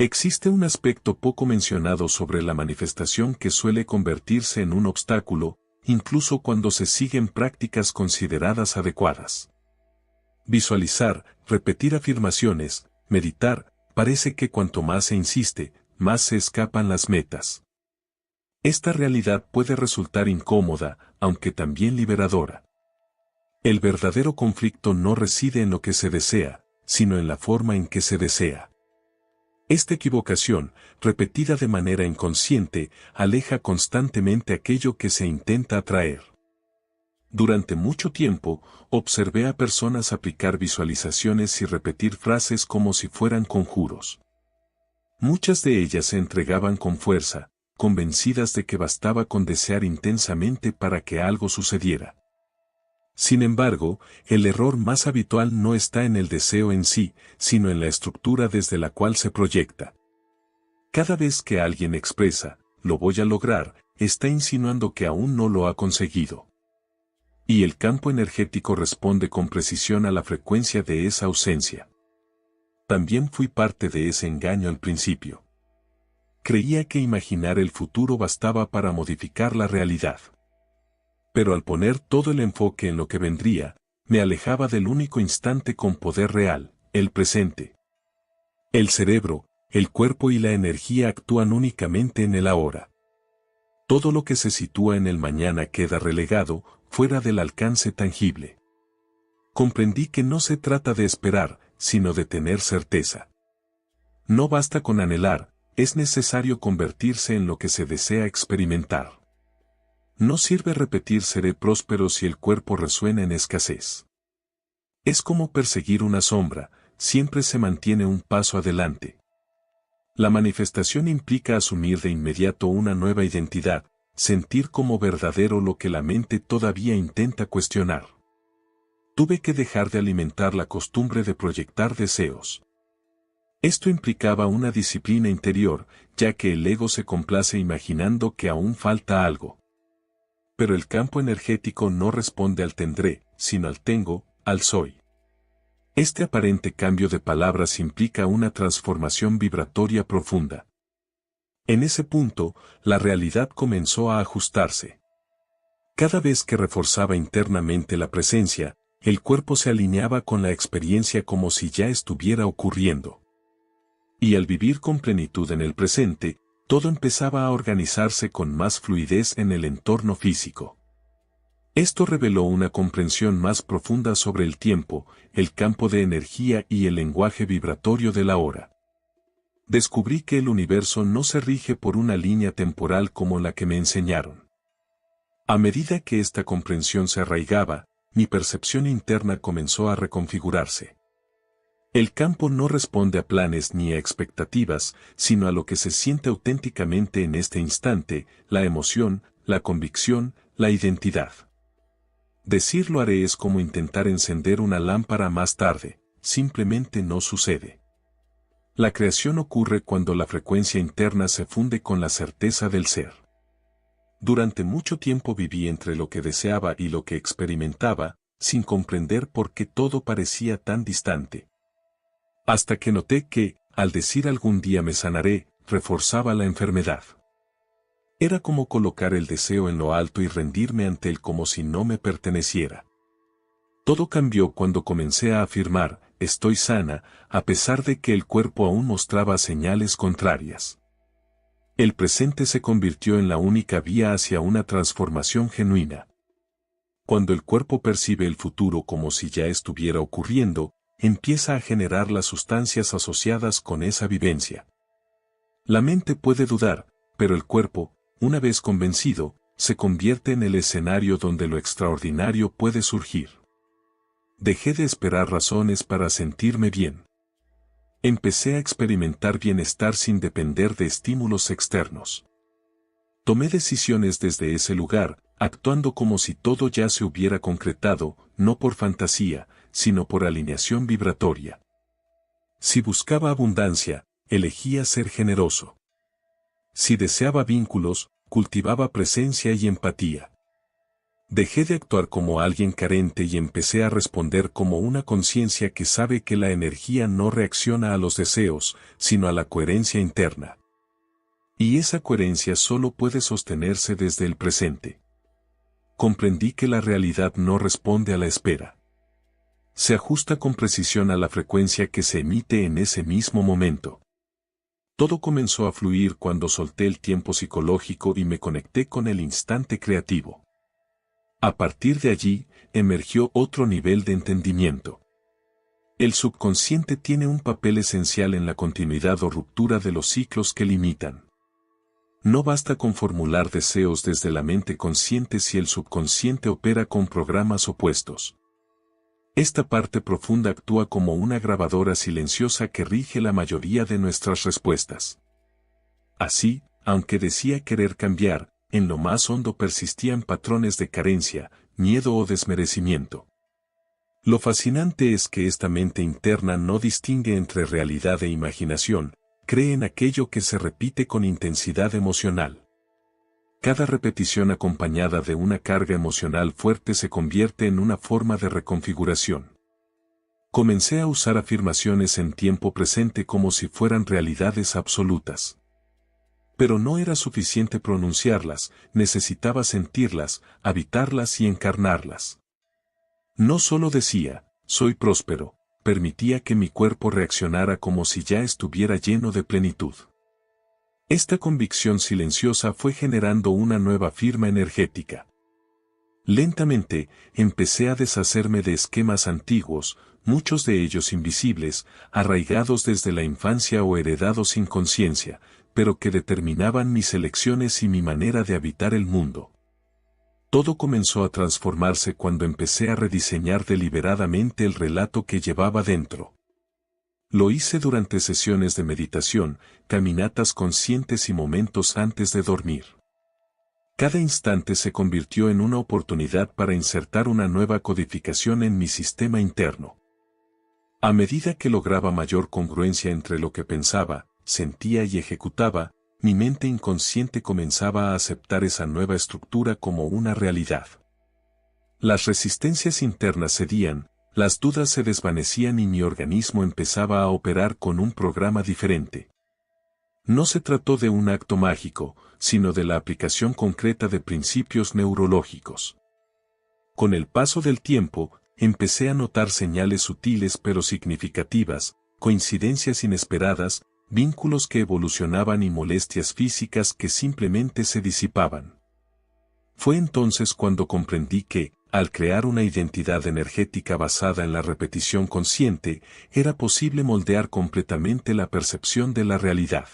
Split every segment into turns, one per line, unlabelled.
Existe un aspecto poco mencionado sobre la manifestación que suele convertirse en un obstáculo, incluso cuando se siguen prácticas consideradas adecuadas. Visualizar, repetir afirmaciones, meditar, parece que cuanto más se insiste, más se escapan las metas. Esta realidad puede resultar incómoda, aunque también liberadora. El verdadero conflicto no reside en lo que se desea, sino en la forma en que se desea. Esta equivocación, repetida de manera inconsciente, aleja constantemente aquello que se intenta atraer. Durante mucho tiempo, observé a personas aplicar visualizaciones y repetir frases como si fueran conjuros. Muchas de ellas se entregaban con fuerza, convencidas de que bastaba con desear intensamente para que algo sucediera. Sin embargo, el error más habitual no está en el deseo en sí, sino en la estructura desde la cual se proyecta. Cada vez que alguien expresa, "lo voy a lograr", está insinuando que aún no lo ha conseguido. Y el campo energético responde con precisión a la frecuencia de esa ausencia. También fui parte de ese engaño al principio. Creía que imaginar el futuro bastaba para modificar la realidad. Pero al poner todo el enfoque en lo que vendría, me alejaba del único instante con poder real, el presente. El cerebro, el cuerpo y la energía actúan únicamente en el ahora. Todo lo que se sitúa en el mañana queda relegado, fuera del alcance tangible. Comprendí que no se trata de esperar, sino de tener certeza. No basta con anhelar, es necesario convertirse en lo que se desea experimentar. No sirve repetir "seré próspero" si el cuerpo resuena en escasez. Es como perseguir una sombra, siempre se mantiene un paso adelante. La manifestación implica asumir de inmediato una nueva identidad, sentir como verdadero lo que la mente todavía intenta cuestionar. Tuve que dejar de alimentar la costumbre de proyectar deseos. Esto implicaba una disciplina interior, ya que el ego se complace imaginando que aún falta algo. Pero el campo energético no responde al tendré, sino al tengo, al soy. Este aparente cambio de palabras implica una transformación vibratoria profunda. En ese punto, la realidad comenzó a ajustarse. Cada vez que reforzaba internamente la presencia, el cuerpo se alineaba con la experiencia como si ya estuviera ocurriendo. Y al vivir con plenitud en el presente, todo empezaba a organizarse con más fluidez en el entorno físico. Esto reveló una comprensión más profunda sobre el tiempo, el campo de energía y el lenguaje vibratorio de la hora. Descubrí que el universo no se rige por una línea temporal como la que me enseñaron. A medida que esta comprensión se arraigaba, mi percepción interna comenzó a reconfigurarse. El campo no responde a planes ni a expectativas, sino a lo que se siente auténticamente en este instante, la emoción, la convicción, la identidad. Decir "lo haré" es como intentar encender una lámpara más tarde, simplemente no sucede. La creación ocurre cuando la frecuencia interna se funde con la certeza del ser. Durante mucho tiempo viví entre lo que deseaba y lo que experimentaba, sin comprender por qué todo parecía tan distante. Hasta que noté que, al decir "algún día me sanaré", reforzaba la enfermedad. Era como colocar el deseo en lo alto y rendirme ante él como si no me perteneciera. Todo cambió cuando comencé a afirmar "estoy sana", a pesar de que el cuerpo aún mostraba señales contrarias. El presente se convirtió en la única vía hacia una transformación genuina. Cuando el cuerpo percibe el futuro como si ya estuviera ocurriendo, empieza a generar las sustancias asociadas con esa vivencia. La mente puede dudar, pero el cuerpo, una vez convencido, se convierte en el escenario donde lo extraordinario puede surgir. Dejé de esperar razones para sentirme bien. Empecé a experimentar bienestar sin depender de estímulos externos. Tomé decisiones desde ese lugar, actuando como si todo ya se hubiera concretado, no por fantasía, sino por alineación vibratoria. Si buscaba abundancia, elegía ser generoso. Si deseaba vínculos, cultivaba presencia y empatía. Dejé de actuar como alguien carente y empecé a responder como una conciencia que sabe que la energía no reacciona a los deseos, sino a la coherencia interna. Y esa coherencia solo puede sostenerse desde el presente. Comprendí que la realidad no responde a la espera. Se ajusta con precisión a la frecuencia que se emite en ese mismo momento. Todo comenzó a fluir cuando solté el tiempo psicológico y me conecté con el instante creativo. A partir de allí, emergió otro nivel de entendimiento. El subconsciente tiene un papel esencial en la continuidad o ruptura de los ciclos que limitan. No basta con formular deseos desde la mente consciente si el subconsciente opera con programas opuestos. Esta parte profunda actúa como una grabadora silenciosa que rige la mayoría de nuestras respuestas. Así, aunque decía querer cambiar, en lo más hondo persistían patrones de carencia, miedo o desmerecimiento. Lo fascinante es que esta mente interna no distingue entre realidad e imaginación, cree en aquello que se repite con intensidad emocional. Cada repetición acompañada de una carga emocional fuerte se convierte en una forma de reconfiguración. Comencé a usar afirmaciones en tiempo presente como si fueran realidades absolutas. Pero no era suficiente pronunciarlas, necesitaba sentirlas, habitarlas y encarnarlas. No solo decía, soy próspero, permitía que mi cuerpo reaccionara como si ya estuviera lleno de plenitud. Esta convicción silenciosa fue generando una nueva firma energética. Lentamente, empecé a deshacerme de esquemas antiguos, muchos de ellos invisibles, arraigados desde la infancia o heredados sin conciencia, pero que determinaban mis elecciones y mi manera de habitar el mundo. Todo comenzó a transformarse cuando empecé a rediseñar deliberadamente el relato que llevaba dentro. Lo hice durante sesiones de meditación, caminatas conscientes y momentos antes de dormir. Cada instante se convirtió en una oportunidad para insertar una nueva codificación en mi sistema interno. A medida que lograba mayor congruencia entre lo que pensaba, sentía y ejecutaba, mi mente inconsciente comenzaba a aceptar esa nueva estructura como una realidad. Las resistencias internas cedían, las dudas se desvanecían y mi organismo empezaba a operar con un programa diferente. No se trató de un acto mágico, sino de la aplicación concreta de principios neurológicos. Con el paso del tiempo, empecé a notar señales sutiles pero significativas, coincidencias inesperadas, vínculos que evolucionaban y molestias físicas que simplemente se disipaban. Fue entonces cuando comprendí que, al crear una identidad energética basada en la repetición consciente, era posible moldear completamente la percepción de la realidad.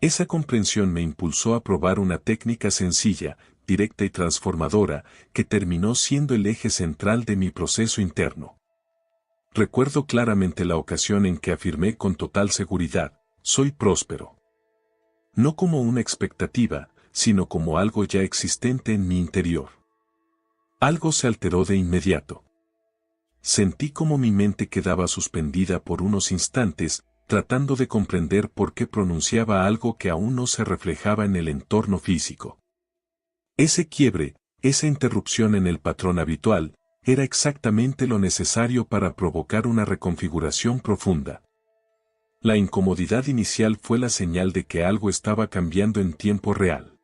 Esa comprensión me impulsó a probar una técnica sencilla, directa y transformadora, que terminó siendo el eje central de mi proceso interno. Recuerdo claramente la ocasión en que afirmé con total seguridad, soy próspero. No como una expectativa, sino como algo ya existente en mi interior. Algo se alteró de inmediato. Sentí como mi mente quedaba suspendida por unos instantes, tratando de comprender por qué pronunciaba algo que aún no se reflejaba en el entorno físico. Ese quiebre, esa interrupción en el patrón habitual, era exactamente lo necesario para provocar una reconfiguración profunda. La incomodidad inicial fue la señal de que algo estaba cambiando en tiempo real.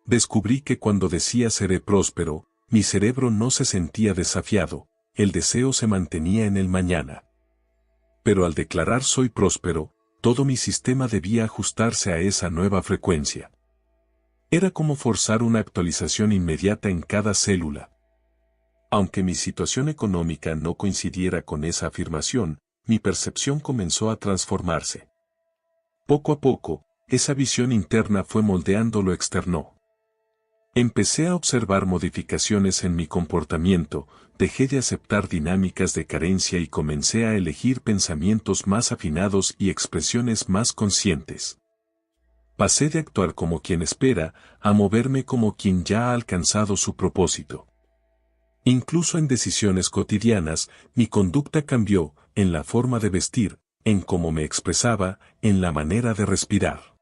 Descubrí que cuando decía seré próspero, mi cerebro no se sentía desafiado, el deseo se mantenía en el mañana. Pero al declarar soy próspero, todo mi sistema debía ajustarse a esa nueva frecuencia. Era como forzar una actualización inmediata en cada célula. Aunque mi situación económica no coincidiera con esa afirmación, mi percepción comenzó a transformarse. Poco a poco, esa visión interna fue moldeando lo externo. Empecé a observar modificaciones en mi comportamiento, dejé de aceptar dinámicas de carencia y comencé a elegir pensamientos más afinados y expresiones más conscientes. Pasé de actuar como quien espera, a moverme como quien ya ha alcanzado su propósito. Incluso en decisiones cotidianas, mi conducta cambió, en la forma de vestir, en cómo me expresaba, en la manera de respirar.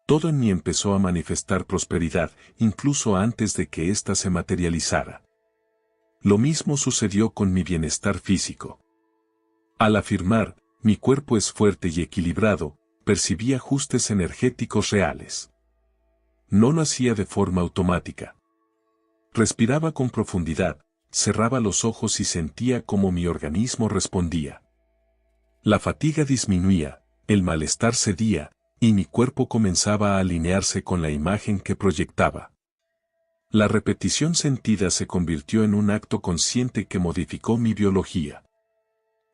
Todo en mí empezó a manifestar prosperidad, incluso antes de que ésta se materializara. Lo mismo sucedió con mi bienestar físico. Al afirmar, mi cuerpo es fuerte y equilibrado, percibí ajustes energéticos reales. No lo hacía de forma automática. Respiraba con profundidad, cerraba los ojos y sentía cómo mi organismo respondía. La fatiga disminuía, el malestar cedía, y mi cuerpo comenzaba a alinearse con la imagen que proyectaba. La repetición sentida se convirtió en un acto consciente que modificó mi biología.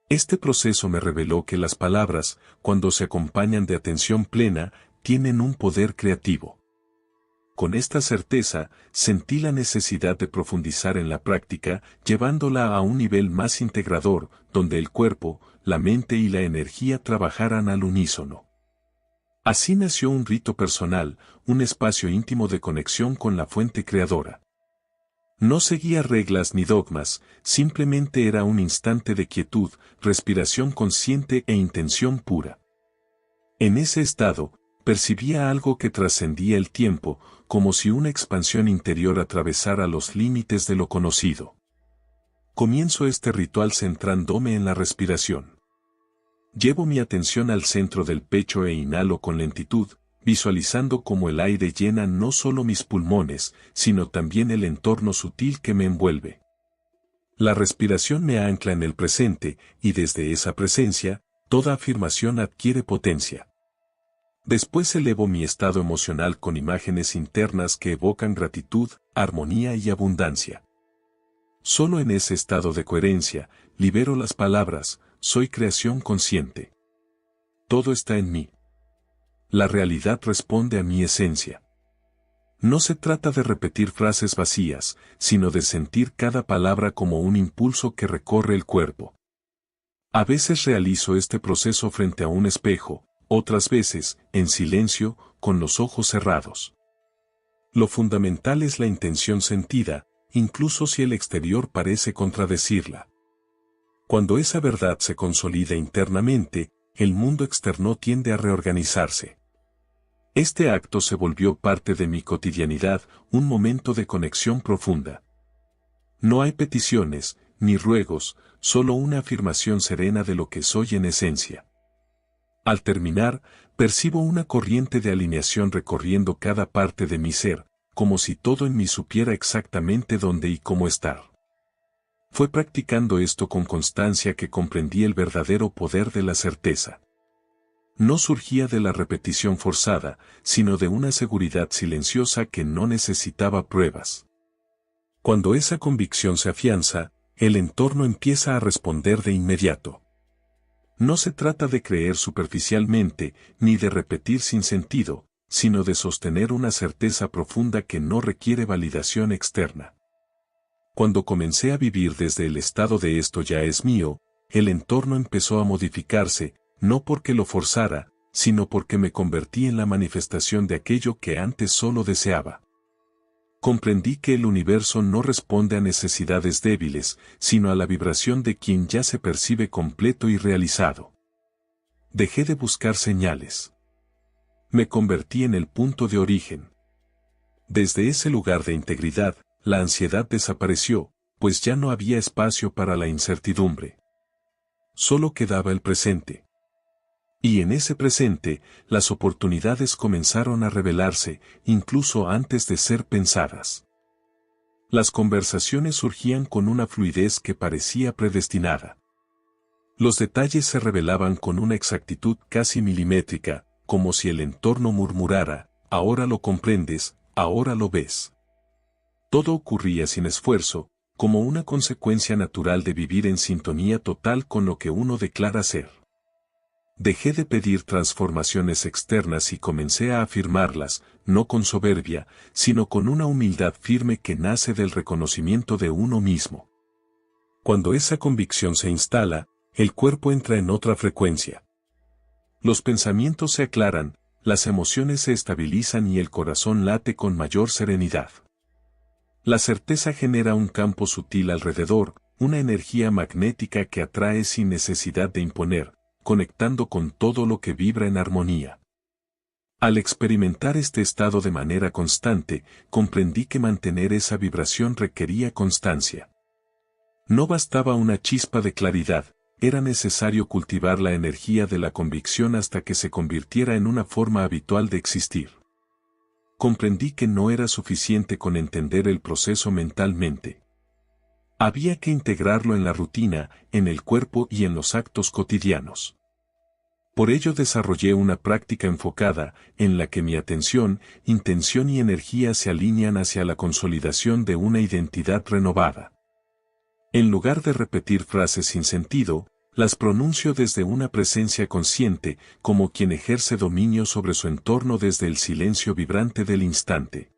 Este proceso me reveló que las palabras, cuando se acompañan de atención plena, tienen un poder creativo. Con esta certeza, sentí la necesidad de profundizar en la práctica, llevándola a un nivel más integrador, donde el cuerpo, la mente y la energía trabajaran al unísono. Así nació un rito personal, un espacio íntimo de conexión con la fuente creadora. No seguía reglas ni dogmas, simplemente era un instante de quietud, respiración consciente e intención pura. En ese estado, percibía algo que trascendía el tiempo, como si una expansión interior atravesara los límites de lo conocido. Comienzo este ritual centrándome en la respiración. Llevo mi atención al centro del pecho e inhalo con lentitud, visualizando cómo el aire llena no solo mis pulmones, sino también el entorno sutil que me envuelve. La respiración me ancla en el presente, y desde esa presencia, toda afirmación adquiere potencia. Después elevo mi estado emocional con imágenes internas que evocan gratitud, armonía y abundancia. Solo en ese estado de coherencia, libero las palabras, soy creación consciente. Todo está en mí. La realidad responde a mi esencia. No se trata de repetir frases vacías, sino de sentir cada palabra como un impulso que recorre el cuerpo. A veces realizo este proceso frente a un espejo, otras veces, en silencio, con los ojos cerrados. Lo fundamental es la intención sentida, incluso si el exterior parece contradecirla. Cuando esa verdad se consolida internamente, el mundo externo tiende a reorganizarse. Este acto se volvió parte de mi cotidianidad, un momento de conexión profunda. No hay peticiones, ni ruegos, solo una afirmación serena de lo que soy en esencia. Al terminar, percibo una corriente de alineación recorriendo cada parte de mi ser, como si todo en mí supiera exactamente dónde y cómo estar. Fue practicando esto con constancia que comprendí el verdadero poder de la certeza. No surgía de la repetición forzada, sino de una seguridad silenciosa que no necesitaba pruebas. Cuando esa convicción se afianza, el entorno empieza a responder de inmediato. No se trata de creer superficialmente, ni de repetir sin sentido, sino de sostener una certeza profunda que no requiere validación externa. Cuando comencé a vivir desde el estado de esto ya es mío, el entorno empezó a modificarse, no porque lo forzara, sino porque me convertí en la manifestación de aquello que antes solo deseaba. Comprendí que el universo no responde a necesidades débiles, sino a la vibración de quien ya se percibe completo y realizado. Dejé de buscar señales. Me convertí en el punto de origen. Desde ese lugar de integridad, la ansiedad desapareció, pues ya no había espacio para la incertidumbre. Solo quedaba el presente. Y en ese presente, las oportunidades comenzaron a revelarse, incluso antes de ser pensadas. Las conversaciones surgían con una fluidez que parecía predestinada. Los detalles se revelaban con una exactitud casi milimétrica, como si el entorno murmurara, ahora lo comprendes, ahora lo ves. Todo ocurría sin esfuerzo, como una consecuencia natural de vivir en sintonía total con lo que uno declara ser. Dejé de pedir transformaciones externas y comencé a afirmarlas, no con soberbia, sino con una humildad firme que nace del reconocimiento de uno mismo. Cuando esa convicción se instala, el cuerpo entra en otra frecuencia. Los pensamientos se aclaran, las emociones se estabilizan y el corazón late con mayor serenidad. La certeza genera un campo sutil alrededor, una energía magnética que atrae sin necesidad de imponer, conectando con todo lo que vibra en armonía. Al experimentar este estado de manera constante, comprendí que mantener esa vibración requería constancia. No bastaba una chispa de claridad, era necesario cultivar la energía de la convicción hasta que se convirtiera en una forma habitual de existir. Comprendí que no era suficiente con entender el proceso mentalmente. Había que integrarlo en la rutina, en el cuerpo y en los actos cotidianos. Por ello desarrollé una práctica enfocada, en la que mi atención, intención y energía se alinean hacia la consolidación de una identidad renovada. En lugar de repetir frases sin sentido, las pronuncio desde una presencia consciente, como quien ejerce dominio sobre su entorno desde el silencio vibrante del instante.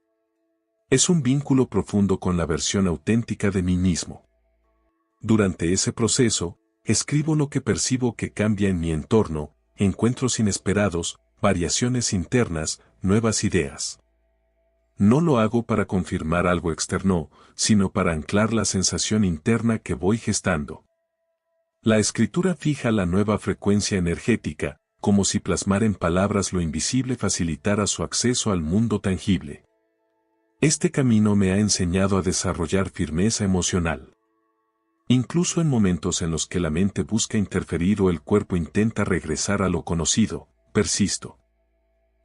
Es un vínculo profundo con la versión auténtica de mí mismo. Durante ese proceso, escribo lo que percibo que cambia en mi entorno, encuentros inesperados, variaciones internas, nuevas ideas. No lo hago para confirmar algo externo, sino para anclar la sensación interna que voy gestando. La escritura fija la nueva frecuencia energética, como si plasmar en palabras lo invisible facilitara su acceso al mundo tangible. Este camino me ha enseñado a desarrollar firmeza emocional. Incluso en momentos en los que la mente busca interferir o el cuerpo intenta regresar a lo conocido, persisto.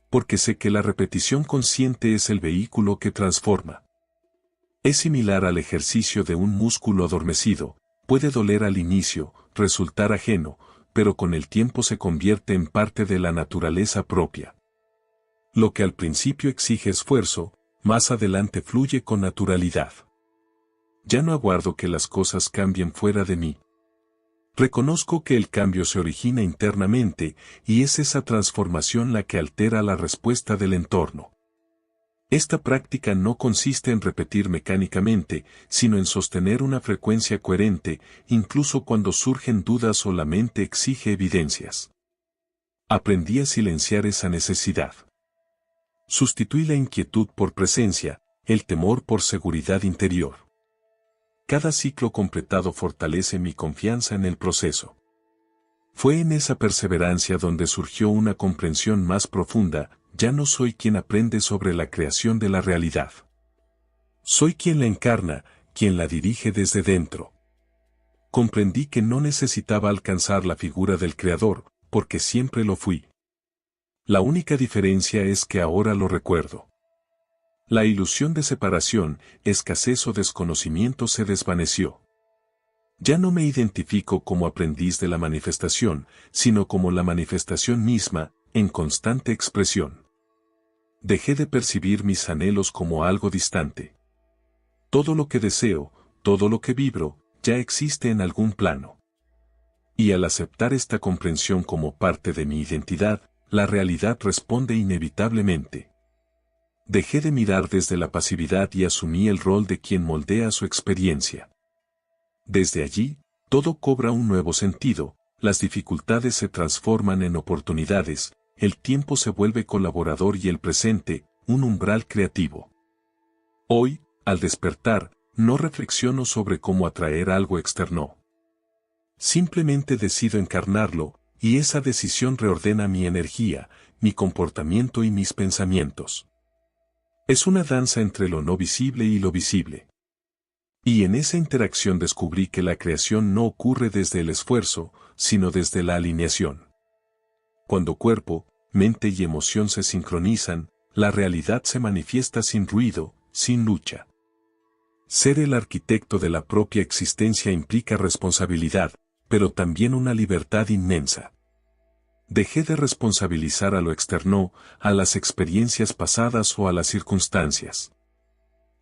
Porque sé que la repetición consciente es el vehículo que transforma. Es similar al ejercicio de un músculo adormecido, puede doler al inicio, resultar ajeno, pero con el tiempo se convierte en parte de la naturaleza propia. Lo que al principio exige esfuerzo, más adelante fluye con naturalidad. Ya no aguardo que las cosas cambien fuera de mí. Reconozco que el cambio se origina internamente, y es esa transformación la que altera la respuesta del entorno. Esta práctica no consiste en repetir mecánicamente, sino en sostener una frecuencia coherente, incluso cuando surgen dudas o la mente exige evidencias. Aprendí a silenciar esa necesidad. Sustituí la inquietud por presencia, el temor por seguridad interior. Cada ciclo completado fortalece mi confianza en el proceso. Fue en esa perseverancia donde surgió una comprensión más profunda: ya no soy quien aprende sobre la creación de la realidad. Soy quien la encarna, quien la dirige desde dentro. Comprendí que no necesitaba alcanzar la figura del Creador, porque siempre lo fui. La única diferencia es que ahora lo recuerdo. La ilusión de separación, escasez o desconocimiento se desvaneció. Ya no me identifico como aprendiz de la manifestación, sino como la manifestación misma, en constante expresión. Dejé de percibir mis anhelos como algo distante. Todo lo que deseo, todo lo que vibro, ya existe en algún plano. Y al aceptar esta comprensión como parte de mi identidad, la realidad responde inevitablemente. Dejé de mirar desde la pasividad y asumí el rol de quien moldea su experiencia. Desde allí, todo cobra un nuevo sentido, las dificultades se transforman en oportunidades, el tiempo se vuelve colaborador y el presente, un umbral creativo. Hoy, al despertar, no reflexiono sobre cómo atraer algo externo. Simplemente decido encarnarlo, y esa decisión reordena mi energía, mi comportamiento y mis pensamientos. Es una danza entre lo no visible y lo visible. Y en esa interacción descubrí que la creación no ocurre desde el esfuerzo, sino desde la alineación. Cuando cuerpo, mente y emoción se sincronizan, la realidad se manifiesta sin ruido, sin lucha. Ser el arquitecto de la propia existencia implica responsabilidad, pero también una libertad inmensa. Dejé de responsabilizar a lo externo, a las experiencias pasadas o a las circunstancias.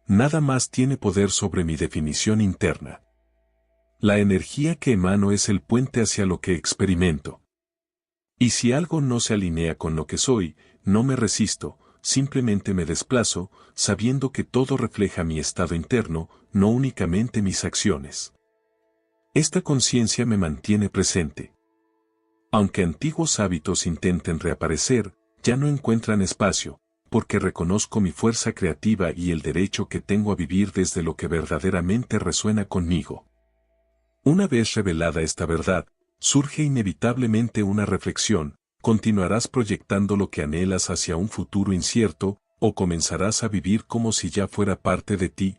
Nada más tiene poder sobre mi definición interna. La energía que emano es el puente hacia lo que experimento. Y si algo no se alinea con lo que soy, no me resisto, simplemente me desplazo, sabiendo que todo refleja mi estado interno, no únicamente mis acciones. Esta conciencia me mantiene presente. Aunque antiguos hábitos intenten reaparecer, ya no encuentran espacio, porque reconozco mi fuerza creativa y el derecho que tengo a vivir desde lo que verdaderamente resuena conmigo. Una vez revelada esta verdad, surge inevitablemente una reflexión: continuarás proyectando lo que anhelas hacia un futuro incierto, o comenzarás a vivir como si ya fuera parte de ti.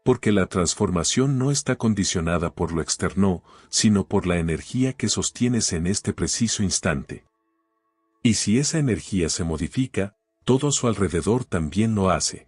Porque la transformación no está condicionada por lo externo, sino por la energía que sostienes en este preciso instante. Y si esa energía se modifica, todo a su alrededor también lo hace.